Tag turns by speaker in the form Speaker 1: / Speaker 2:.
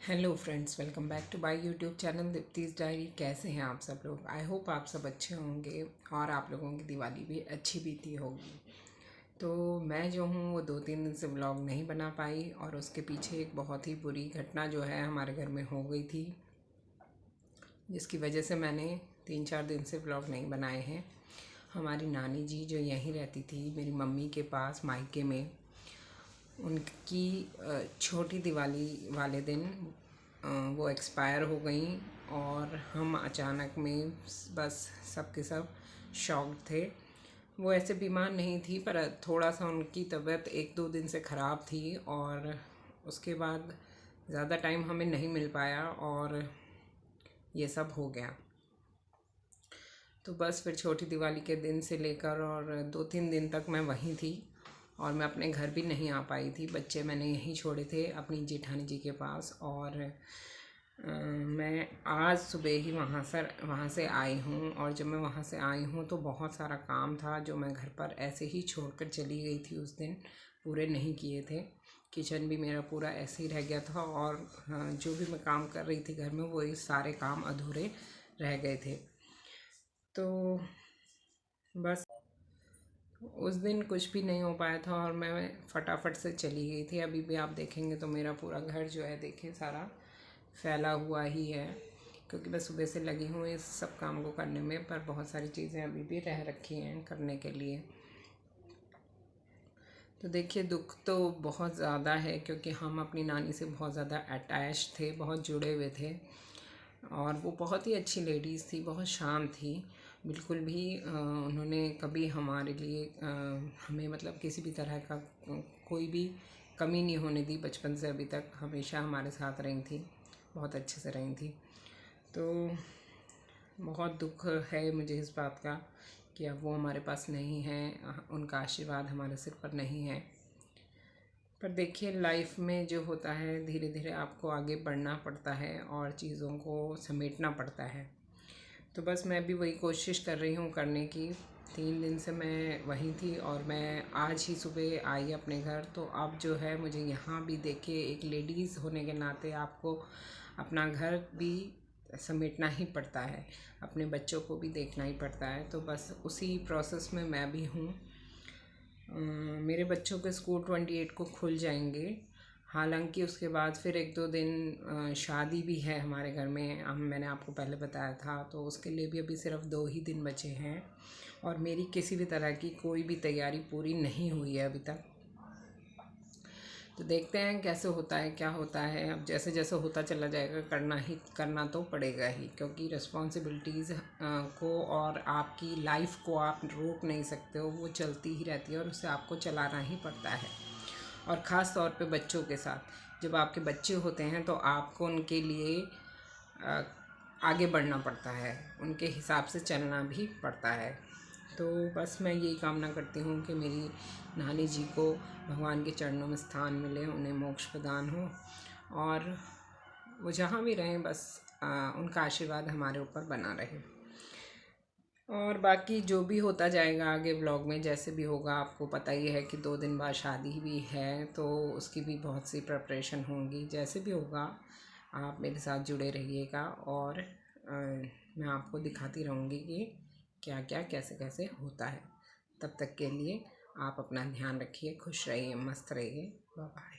Speaker 1: Hello friends, welcome back to my YouTube channel Deepti's diary. कैसे हैं आप सब लोग? आई होप आप सब अच्छे होंगे और आप लोगों की दिवाली भी अच्छी बीती होगी। तो मैं जो हूँ वो 2-3 दिन से व्लॉग नहीं बना पाई और उसके पीछे एक बहुत ही बुरी घटना जो है हमारे घर में हो गई थी, जिसकी वजह से मैंने 3-4 दिन से व्लॉग नहीं बनाए हैं। हमारी नानी जी जो यहीं रहती थी मेरी मम्मी के पास मायके में, उनकी छोटी दिवाली वाले दिन वो एक्सपायर हो गई और हम अचानक में बस सब के सब शॉक्ड थे। वो ऐसे बीमार नहीं थी, पर थोड़ा सा उनकी तबीयत 1-2 दिन से ख़राब थी और उसके बाद ज़्यादा टाइम हमें नहीं मिल पाया और ये सब हो गया। तो बस फिर छोटी दिवाली के दिन से लेकर और 2-3 दिन तक मैं वहीं थी और मैं अपने घर भी नहीं आ पाई थी। बच्चे मैंने यहीं छोड़े थे अपनी जेठानी जी के पास और मैं आज सुबह ही वहाँ से आई हूँ। और जब मैं वहाँ से आई हूँ तो बहुत सारा काम था जो मैं घर पर ऐसे ही छोड़कर चली गई थी, उस दिन पूरे नहीं किए थे। किचन भी मेरा पूरा ऐसे ही रह गया था और जो भी मैं काम कर रही थी घर में वो सारे काम अधूरे रह गए थे। तो बस उस दिन कुछ भी नहीं हो पाया था और मैं फटाफट से चली गई थी। अभी भी आप देखेंगे तो मेरा पूरा घर जो है, देखिए, सारा फैला हुआ ही है, क्योंकि मैं सुबह से लगी हूँ इस सब काम को करने में, पर बहुत सारी चीज़ें अभी भी रह रखी हैं करने के लिए। तो देखिए, दुख तो बहुत ज़्यादा है क्योंकि हम अपनी नानी से बहुत ज़्यादा अटैच थे, बहुत जुड़े हुए थे और वो बहुत ही अच्छी लेडीज़ थी, बहुत शांत थी। बिल्कुल भी उन्होंने कभी हमारे लिए हमें मतलब किसी भी तरह का कोई भी कमी नहीं होने दी। बचपन से अभी तक हमेशा हमारे साथ रही थी, बहुत अच्छे से रही थी। तो बहुत दुख है मुझे इस बात का कि अब वो हमारे पास नहीं है, उनका आशीर्वाद हमारे सिर पर नहीं है। पर देखिए, लाइफ में जो होता है धीरे धीरे आपको आगे बढ़ना पड़ता है और चीज़ों को समेटना पड़ता है। तो बस मैं भी वही कोशिश कर रही हूँ करने की। 3 दिन से मैं वहीं थी और मैं आज ही सुबह आई अपने घर। तो अब जो है मुझे यहाँ भी देखिए, एक लेडीज़ होने के नाते आपको अपना घर भी समेटना ही पड़ता है, अपने बच्चों को भी देखना ही पड़ता है। तो बस उसी प्रोसेस में मैं भी हूँ। मेरे बच्चों के स्कूल 28 को खुल जाएंगे, हालांकि उसके बाद फिर 1-2 दिन शादी भी है हमारे घर में। मैंने आपको पहले बताया था, तो उसके लिए भी अभी सिर्फ 2 ही दिन बचे हैं और मेरी किसी भी तरह की कोई भी तैयारी पूरी नहीं हुई है अभी तक। तो देखते हैं कैसे होता है, क्या होता है। अब जैसे जैसे होता चला जाएगा करना तो पड़ेगा ही, क्योंकि रिस्पॉन्सिबिलिटीज़ को और आपकी लाइफ को आप रोक नहीं सकते हो, वो चलती ही रहती है और उसे आपको चलाना ही पड़ता है। और ख़ास तौर पे बच्चों के साथ, जब आपके बच्चे होते हैं तो आपको उनके लिए आगे बढ़ना पड़ता है, उनके हिसाब से चलना भी पड़ता है। तो बस मैं यही कामना करती हूँ कि मेरी नानी जी को भगवान के चरणों में स्थान मिले, उन्हें मोक्ष प्रदान हो और वो जहाँ भी रहें, बस उनका आशीर्वाद हमारे ऊपर बना रहे। और बाकी जो भी होता जाएगा आगे व्लॉग में, जैसे भी होगा, आपको पता ही है कि 2 दिन बाद शादी भी है, तो उसकी भी बहुत सी प्रिपरेशन होंगी। जैसे भी होगा आप मेरे साथ जुड़े रहिएगा और मैं आपको दिखाती रहूँगी कि क्या क्या कैसे कैसे होता है। तब तक के लिए आप अपना ध्यान रखिए, खुश रहिए, मस्त रहिए। Bye bye.